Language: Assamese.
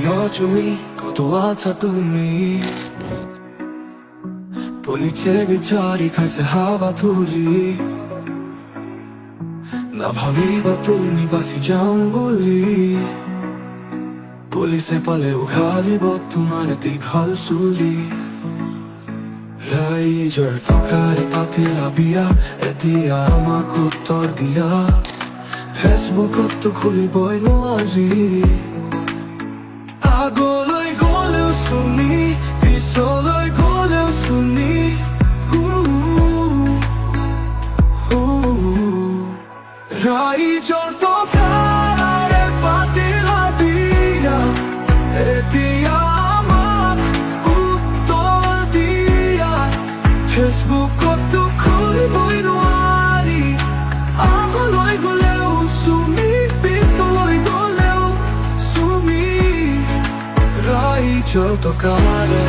তুমি কত আছা তুমি পলিছে বিচারি খাইছে হাওয়া ধুলি না ভাবিবা তুমি বাসি যাও বলি পুলিশে পালে উঘালিব তোমাৰ দীঘল চুলি ৰাইজৰ টকাৰে পাতিলা বিয়া এতিয়া আমাক উত্তৰ দিয়া ফেচবুকতো খুলিবই নোৱাৰি আগলৈ গলেও শুনি পিছলৈ গলেও শুনি ৰাইজৰ টকাৰে পাতিলা বিয়া এতিয়া আমাক উত্তৰ দিয়া ফেচবুকতো খুলিবই নোৱাৰি আগলৈ গলেও শুনি পিছলৈ গলেও শুনি ৰাইজৰ টকাৰে